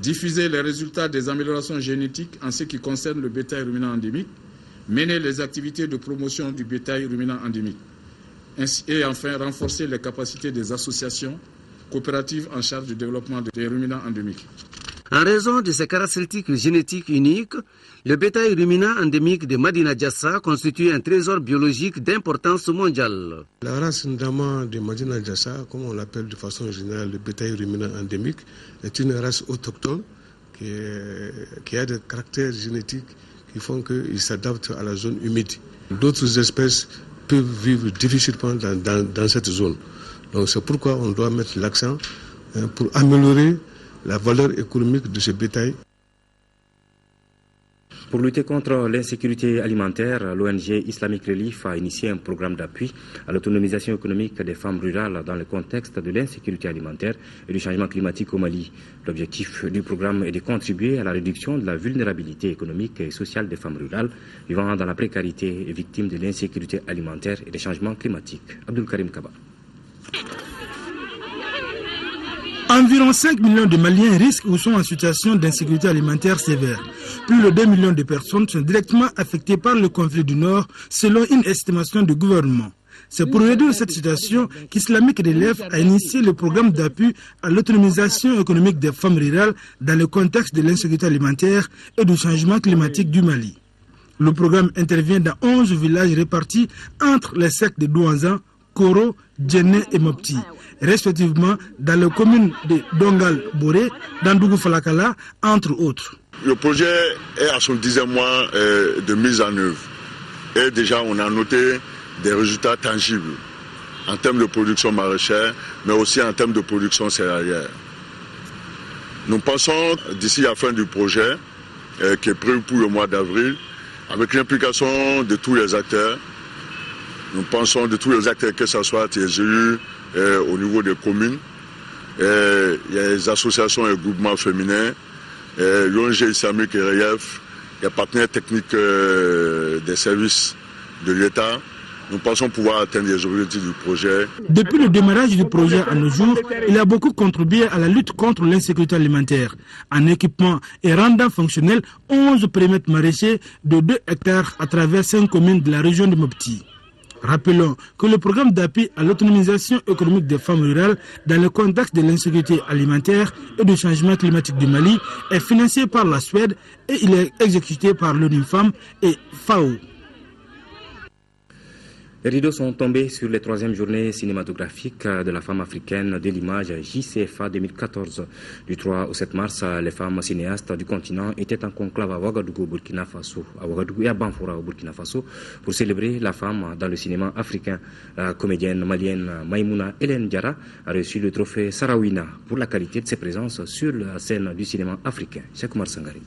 diffuser les résultats des améliorations génétiques en ce qui concerne le bétail ruminant endémique, mener les activités de promotion du bétail ruminant endémique, et enfin renforcer les capacités des associations coopératives en charge du développement des ruminants endémiques. En raison de ses caractéristiques génétiques uniques, le bétail ruminant endémique de Madina Diassa constitue un trésor biologique d'importance mondiale. La race Ndama de Madina Diassa, comme on l'appelle de façon générale le bétail ruminant endémique, est une race autochtone qui a des caractères génétiques qui font qu'il s'adapte à la zone humide. D'autres espèces peuvent vivre difficilement dans cette zone. Donc c'est pourquoi on doit mettre l'accent pour améliorer la valeur économique de ce bétail. Pour lutter contre l'insécurité alimentaire, l'ONG Islamic Relief a initié un programme d'appui à l'autonomisation économique des femmes rurales dans le contexte de l'insécurité alimentaire et du changement climatique au Mali. L'objectif du programme est de contribuer à la réduction de la vulnérabilité économique et sociale des femmes rurales vivant dans la précarité et victimes de l'insécurité alimentaire et des changements climatiques. Abdul Karim Kaba. Environ 5 millions de Maliens risquent ou sont en situation d'insécurité alimentaire sévère. Plus de 2 millions de personnes sont directement affectées par le conflit du Nord, selon une estimation du gouvernement. C'est pour réduire cette situation qu'Islamic Relief a initié le programme d'appui à l'autonomisation économique des femmes rurales dans le contexte de l'insécurité alimentaire et du changement climatique du Mali. Le programme intervient dans 11 villages répartis entre les sectes de Douanzan, Koro, Djenné et Mopti, respectivement dans les communes de Dongal-Boré, d'Andougou Falakala, entre autres. Le projet est à son 10e mois de mise en œuvre. Et déjà, on a noté des résultats tangibles. en termes de production maraîchère, mais aussi en termes de production céréalière. Nous pensons, d'ici la fin du projet, qui est prévu pour le mois d'avril, avec l'implication de tous les acteurs, nous pensons de tous les acteurs, que ce soit les élus au niveau des communes, il y a les associations et groupements féminins, l'ONG islamique et REF, les partenaires techniques des services de l'État. Nous pensons pouvoir atteindre les objectifs du projet. Depuis le démarrage du projet à nos jours, il a beaucoup contribué à la lutte contre l'insécurité alimentaire, en équipement et rendant fonctionnel 11 périmètres maraîchers de 2 hectares à travers 5 communes de la région de Mopti. Rappelons que le programme d'appui à l'autonomisation économique des femmes rurales dans le contexte de l'insécurité alimentaire et du changement climatique du Mali est financé par la Suède et il est exécuté par l'ONU Femmes et FAO. Les rideaux sont tombés sur les 3e journées cinématographiques de la femme africaine de l'image JCFA 2014. Du 3 au 7 mars, les femmes cinéastes du continent étaient en conclave à Ouagadougou, au Burkina Faso, à Ouagadougou et à Banfora, au Burkina Faso, pour célébrer la femme dans le cinéma africain. La comédienne malienne Maïmouna Hélène Diarra a reçu le trophée Sarawina pour la qualité de ses présences sur la scène du cinéma africain. Cheikh Oumar Sangari.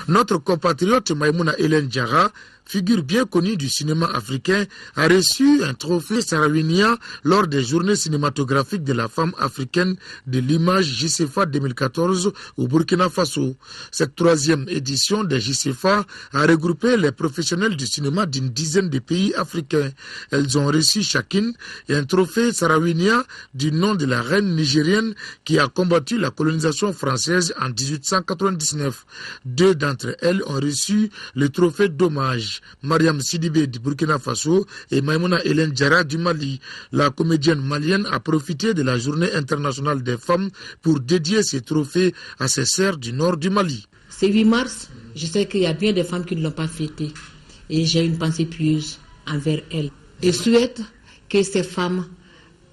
Notre compatriote Maïmouna Hélène Diarra, figure bien connue du cinéma africain, a reçu un trophée Sarawinien lors des journées cinématographiques de la femme africaine de l'image JCFA 2014 au Burkina Faso. Cette 3e édition des JCFA a regroupé les professionnels du cinéma d'une dizaine de pays africains. Elles ont reçu chacune un trophée Sarawinien du nom de la reine nigérienne qui a combattu la colonisation française en 1899. 2 d'entre elles ont reçu le trophée d'hommage. Mariam Sidibé du Burkina Faso et Maïmouna Hélène Diarra du Mali. La comédienne malienne a profité de la journée internationale des femmes pour dédier ces trophées à ses sœurs du nord du Mali. Ce 8 mars, je sais qu'il y a bien des femmes qui ne l'ont pas fêté et j'ai une pensée pieuse envers elles. Et souhaite que ces femmes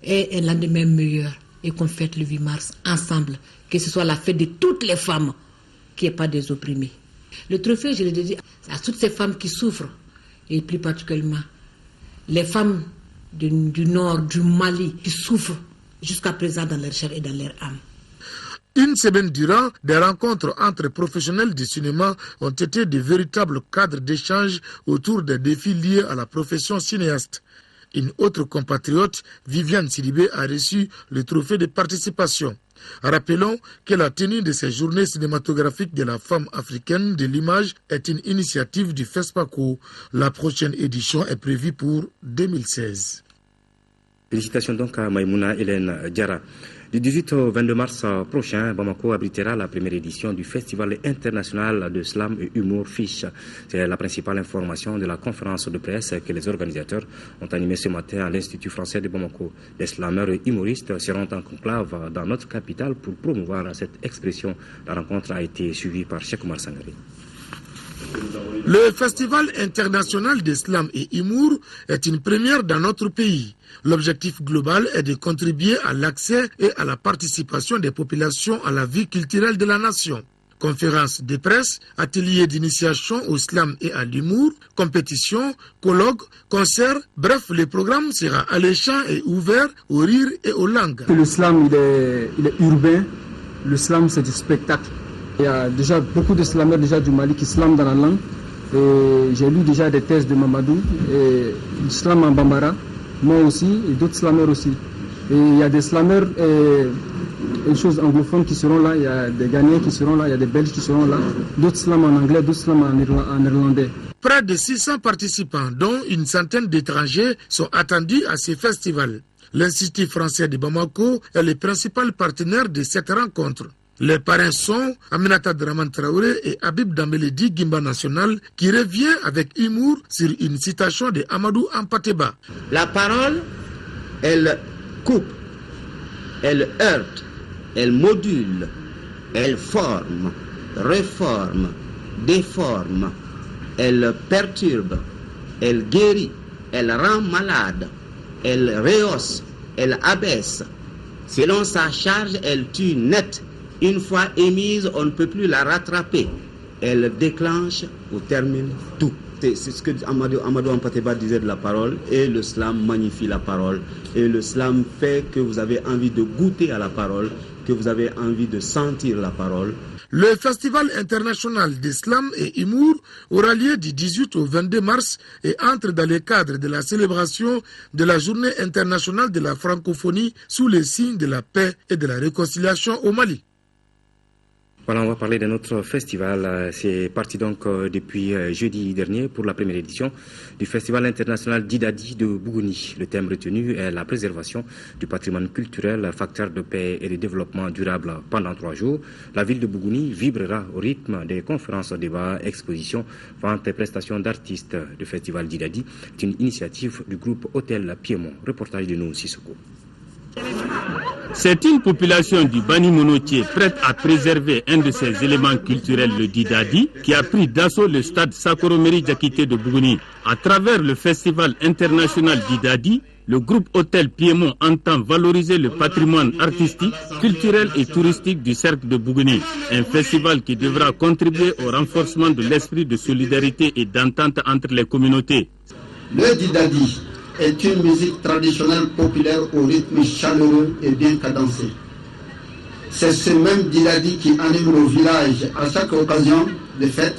aient un lendemain meilleur et qu'on fête le 8 mars ensemble, que ce soit la fête de toutes les femmes, qu'il n'y ait pas des opprimés. Le trophée, je le dédie à toutes ces femmes qui souffrent, et plus particulièrement les femmes du nord, du Mali, qui souffrent jusqu'à présent dans leur chair et dans leur âme. Une semaine durant, des rencontres entre professionnels du cinéma ont été de véritables cadres d'échange autour des défis liés à la profession cinéaste. Une autre compatriote, Viviane Sidibé, a reçu le trophée de participation. Rappelons que la tenue de ces journées cinématographiques de la femme africaine de l'image est une initiative du FESPACO. La prochaine édition est prévue pour 2016. Félicitations donc à Maïmouna Hélène Diarra. Du 18 au 22 mars prochain, Bamako abritera la première édition du Festival international de slam et humour FISH. C'est la principale information de la conférence de presse que les organisateurs ont animée ce matin à l'Institut français de Bamako. Les slameurs et humoristes seront en conclave dans notre capitale pour promouvoir cette expression. La rencontre a été suivie par Cheikh Oumar Sangari. Le Festival international de slam et humour est une première dans notre pays. L'objectif global est de contribuer à l'accès et à la participation des populations à la vie culturelle de la nation. Conférences de presse, ateliers d'initiation au slam et à l'humour, compétitions, colloques, concerts, bref, le programme sera alléchant et ouvert au rire et aux langues. Le slam, il est urbain. Le slam, c'est du spectacle. Il y a déjà beaucoup de slameurs déjà du Mali qui slament dans la langue. J'ai lu déjà des thèses de Mamadou, et du slam en Bambara, moi aussi, et d'autres slameurs aussi. Et il y a des slameurs, une chose anglophones qui seront là, il y a des Ghanéens qui seront là, il y a des Belges qui seront là, d'autres slams en anglais, d'autres slams en néerlandais. Près de 600 participants, dont une centaine d'étrangers, sont attendus à ces festivals. L'Institut français de Bamako est le principal partenaire de cette rencontre. Les parrains sont Aminata Draman Traoré et Habib Dambeledi Gimba National, qui revient avec humour sur une citation de Amadou Ampateba. La parole, elle coupe, elle heurte, elle module, elle forme, réforme, déforme, elle perturbe, elle guérit, elle rend malade, elle rehausse, elle abaisse. Selon sa charge, elle tue net. Une fois émise, on ne peut plus la rattraper. Elle déclenche ou termine tout. c'est ce que Amadou Hampâté-Bâ disait de la parole, et le slam magnifie la parole. Et le slam fait que vous avez envie de goûter à la parole, que vous avez envie de sentir la parole. Le Festival international d'Islam et Humour aura lieu du 18 au 22 mars et entre dans le cadre de la célébration de la Journée internationale de la francophonie sous les signes de la paix et de la réconciliation au Mali. Voilà, on va parler de notre festival. C'est parti donc depuis jeudi dernier pour la première édition du Festival international d'Idadi de Bougouni. Le thème retenu est la préservation du patrimoine culturel, facteur de paix et de développement durable. Pendant 3 jours, la ville de Bougouni vibrera au rythme des conférences, débats, expositions, ventes et prestations d'artistes. Le Festival d'Idadi est une initiative du groupe Hôtel Piémont. Reportage de nous, Sissoko. C'est une population du Bani Monotier prête à préserver un de ses éléments culturels, le Didadi, qui a pris d'assaut le stade Sakoromeri Diakité de Bougouni. À travers le festival international Didadi, le groupe Hôtel Piémont entend valoriser le patrimoine artistique, culturel et touristique du cercle de Bougouni. Un festival qui devra contribuer au renforcement de l'esprit de solidarité et d'entente entre les communautés. Le Didadi est une musique traditionnelle populaire au rythme chaleureux et bien cadencé. C'est ce même Didadi qui anime nos villages à chaque occasion de fête.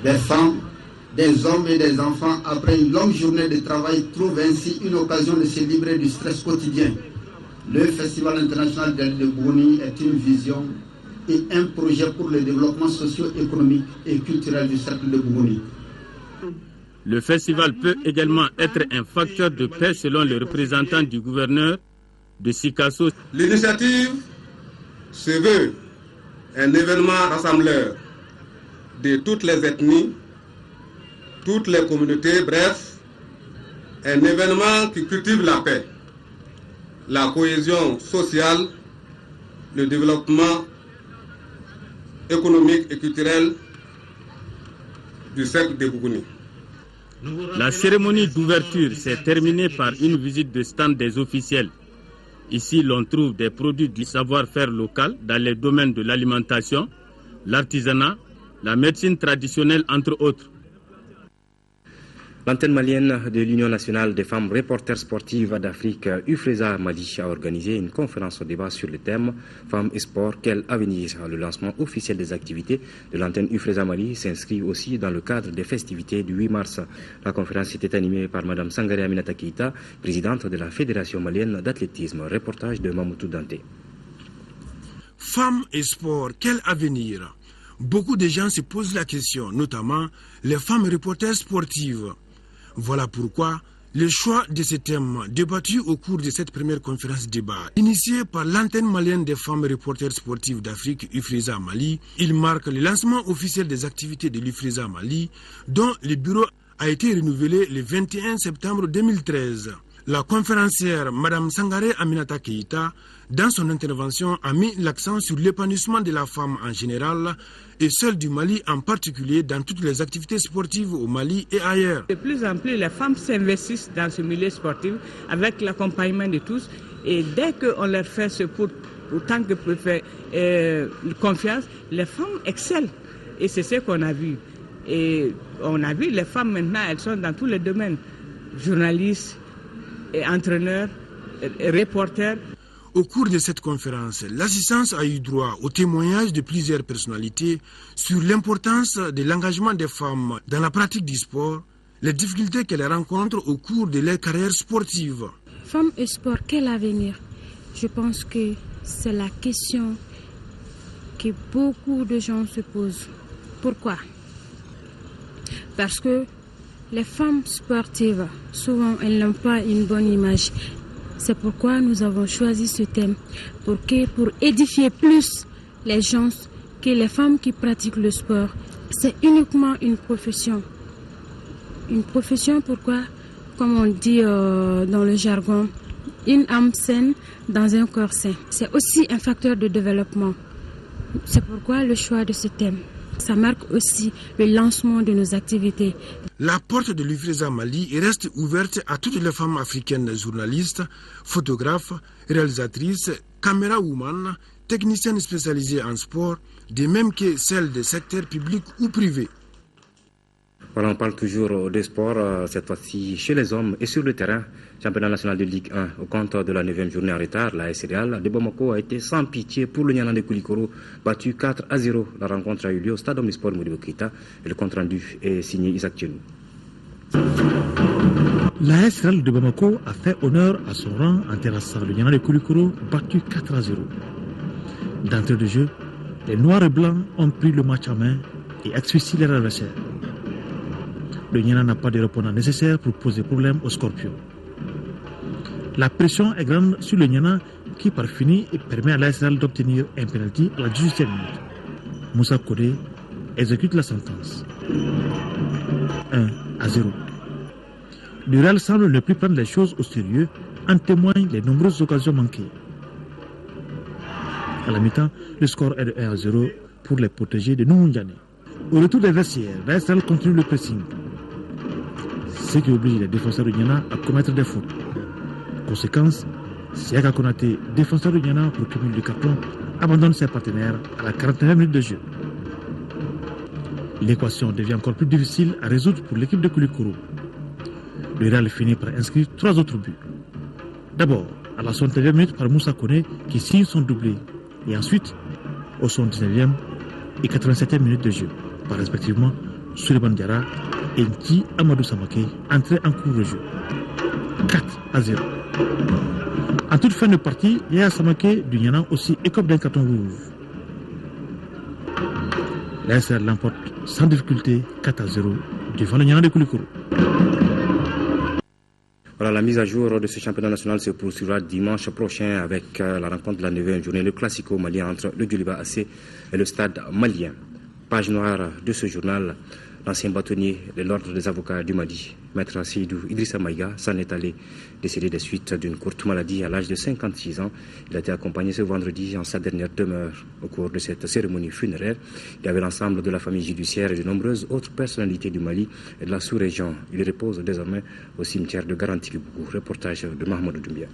Des femmes, des hommes et des enfants, après une longue journée de travail, trouvent ainsi une occasion de se libérer du stress quotidien. Le Festival international de Bougouni est une vision et un projet pour le développement socio-économique et culturel du cercle de Bougouni. Le festival peut également être un facteur de paix selon le représentant du gouverneur de Sikasso. L'initiative se veut un événement rassembleur de toutes les ethnies, toutes les communautés, bref, un événement qui cultive la paix, la cohésion sociale, le développement économique et culturel du cercle de Bougouni. La cérémonie d'ouverture s'est terminée par une visite de stand des officiels. Ici, l'on trouve des produits du savoir-faire local dans les domaines de l'alimentation, l'artisanat, la médecine traditionnelle, entre autres. L'antenne malienne de l'Union nationale des femmes reporters sportives d'Afrique, UFRESA Mali, a organisé une conférence au débat sur le thème Femmes et sport, quel avenir? Le lancement officiel des activités de l'antenne UFRESA Mali s'inscrit aussi dans le cadre des festivités du 8 mars. La conférence était animée par Mme Sangaré Aminata Keïta, présidente de la Fédération malienne d'athlétisme. Reportage de Mamoutou Dante. Femmes et sport, quel avenir? Beaucoup de gens se posent la question, notamment les femmes reporters sportives. Voilà pourquoi le choix de ce thème débattu au cours de cette première conférence débat, initiée par l'antenne malienne des femmes reporters sportives d'Afrique, UFRESA Mali, il marque le lancement officiel des activités de l'UFRESA Mali, dont le bureau a été renouvelé le 21 septembre 2013. La conférencière Mme Sangaré Aminata Keïta, dans son intervention, a mis l'accent sur l'épanouissement de la femme en général et celle du Mali en particulier dans toutes les activités sportives au Mali et ailleurs. De plus en plus, les femmes s'investissent dans ce milieu sportif avec l'accompagnement de tous et dès qu'on leur fait ce autant que peut faire confiance, les femmes excellent et c'est ce qu'on a vu. Et on a vu les femmes maintenant, elles sont dans tous les domaines, journalistes, et entraîneurs, et reporters. Au cours de cette conférence, l'assistance a eu droit au témoignage de plusieurs personnalités sur l'importance de l'engagement des femmes dans la pratique du sport, les difficultés qu'elles rencontrent au cours de leur carrière sportive. Femmes et sport, quel avenir? Je pense que c'est la question que beaucoup de gens se posent. Pourquoi? Parce que les femmes sportives, souvent, elles n'ont pas une bonne image. C'est pourquoi nous avons choisi ce thème, pour édifier plus les gens que les femmes qui pratiquent le sport. C'est uniquement une profession. Une profession, pourquoi? Comme on dit dans le jargon, une âme saine dans un corps sain. C'est aussi un facteur de développement. C'est pourquoi le choix de ce thème. Ça marque aussi le lancement de nos activités. La porte de l'UFRESA Mali reste ouverte à toutes les femmes africaines journalistes, photographes, réalisatrices, caméra-woman, techniciennes spécialisées en sport, de même que celles des secteurs publics ou privés. Voilà, on parle toujours des sports, cette fois-ci chez les hommes et sur le terrain. Championnat national de Ligue 1 au compte de la 9e journée en retard. La AS Real de Bamako a été sans pitié pour le Niana de Koulikoro, battu 4-0. La rencontre a eu lieu au stade Omnisport Modibo Keita et le compte rendu est signé Isaac Tchenou. La AS Real de Bamako a fait honneur à son rang en terrassant le Niana de Koulikoro, battu 4-0. D'entrée de jeu, les Noirs et Blancs ont pris le match en main et asphyxient leur adversaire. Le Niana n'a pas de répondant nécessaire pour poser problème aux Scorpions. La pression est grande sur le Niana qui par fini permet à l'AS Real d'obtenir un penalty à la 18e minute. Moussa Kodé exécute la sentence. 1-0. Le Real semble ne plus prendre les choses au sérieux, en témoignent les nombreuses occasions manquées. À la mi-temps, le score est de 1-0 pour les protégés de Noumoundiane. Au retour des vestiaires, l'AS Real continue le pressing, ce qui oblige les défenseurs de Niana à commettre des fautes. Conséquence, Siaka Konaté, défenseur de Niana pour cumul de carton, abandonne ses partenaires à la 41e minute de jeu. L'équation devient encore plus difficile à résoudre pour l'équipe de Koulikoro. Le Real finit par inscrire 3 autres buts. D'abord, à la 69e minute par Moussa Koné qui signe son doublé. Et ensuite, au 79e et 87e minute de jeu, par respectivement Souleymane Diarra et Nti Amadou Samake, entrés en cours de jeu. 4-0. En toute fin de partie, Yaya Samake du Niana aussi écope d'un carton rouge. L'AS Real l'emporte sans difficulté 4-0 devant le Niana de Koulikoro. Voilà, la mise à jour de ce championnat national se poursuivra dimanche prochain avec la rencontre de la 9e journée, le classico malien entre le Djoliba AC et le stade malien. Page noire de ce journal, l'ancien bâtonnier de l'ordre des avocats du Mali, Maître Seydou Idrissa Maïga, s'en est allé décédé des suites d'une courte maladie à l'âge de 56 ans. Il a été accompagné ce vendredi en sa dernière demeure. Au cours de cette cérémonie funéraire, il y avait l'ensemble de la famille judiciaire et de nombreuses autres personnalités du Mali et de la sous-région. Il repose désormais au cimetière de Garanti-Bougou. Reportage de Mahmoud Doumbia.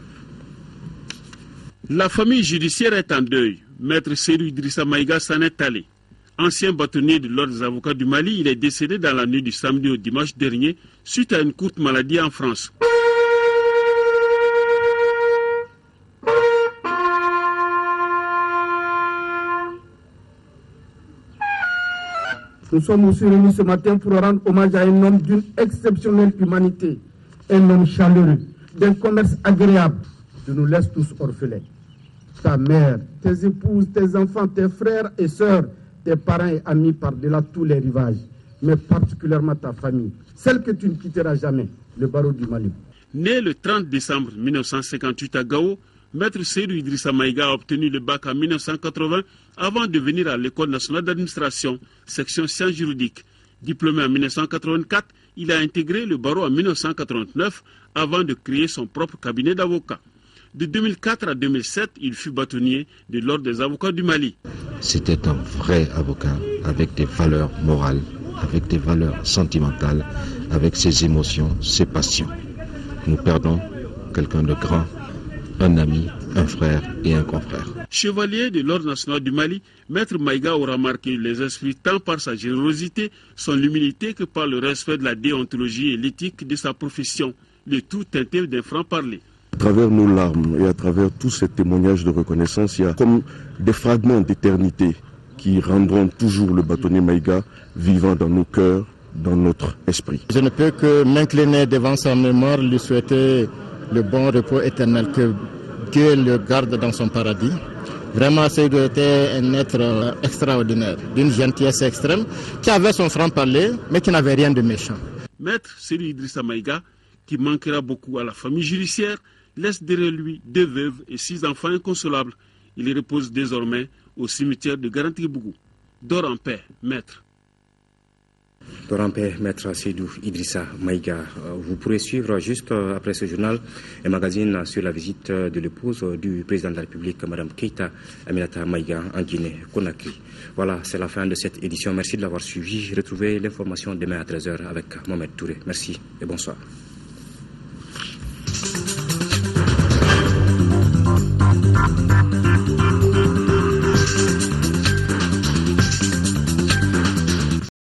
La famille judiciaire est en deuil. Maître Seydou Idrissa Maïga s'en est allé. Ancien bâtonnier de l'ordre des avocats du Mali, il est décédé dans la nuit du samedi au dimanche dernier suite à une courte maladie en France. Nous sommes aussi réunis ce matin pour rendre hommage à un homme d'une exceptionnelle humanité, un homme chaleureux, d'un commerce agréable. Tu nous laisses tous orphelins. Ta mère, tes épouses, tes enfants, tes frères et sœurs, tes parents et amis par-delà tous les rivages, mais particulièrement ta famille, celle que tu ne quitteras jamais, le barreau du Mali. Né le 30 décembre 1958 à Gao, Maître Seydou Idrissa Maïga a obtenu le bac en 1980 avant de venir à l'École nationale d'administration, section sciences juridiques. Diplômé en 1984, il a intégré le barreau en 1989 avant de créer son propre cabinet d'avocats. De 2004 à 2007, il fut bâtonnier de l'ordre des avocats du Mali. C'était un vrai avocat avec des valeurs morales, avec des valeurs sentimentales, avec ses émotions, ses passions. Nous perdons quelqu'un de grand, un ami, un frère et un confrère. Chevalier de l'ordre national du Mali, Maître Maïga aura marqué les esprits tant par sa générosité, son humilité que par le respect de la déontologie et l'éthique de sa profession, le tout teinté d'un franc-parler. À travers nos larmes et à travers tous ces témoignages de reconnaissance, il y a comme des fragments d'éternité qui rendront toujours le bâtonnier Maïga vivant dans nos cœurs, dans notre esprit. Je ne peux que m'incliner devant sa mémoire, lui souhaiter le bon repos éternel, que Dieu le garde dans son paradis. Vraiment, Seydou était un être extraordinaire, d'une gentillesse extrême, qui avait son franc-parler, mais qui n'avait rien de méchant. Maître Seydou Idrissa Maïga, qui manquera beaucoup à la famille judiciaire, laisse derrière lui 2 veuves et 6 enfants inconsolables. Il repose désormais au cimetière de Garanti-Bougou. Dors en paix, maître. Dors en paix, maître Seydou Idrissa Maïga. Vous pourrez suivre juste après ce journal un magazine sur la visite de l'épouse du président de la République, Mme Keita Aminata Maïga, en Guinée-Conakry. Voilà, c'est la fin de cette édition. Merci de l'avoir suivi. Retrouvez l'information demain à 13h avec Mohamed Touré. Merci et bonsoir.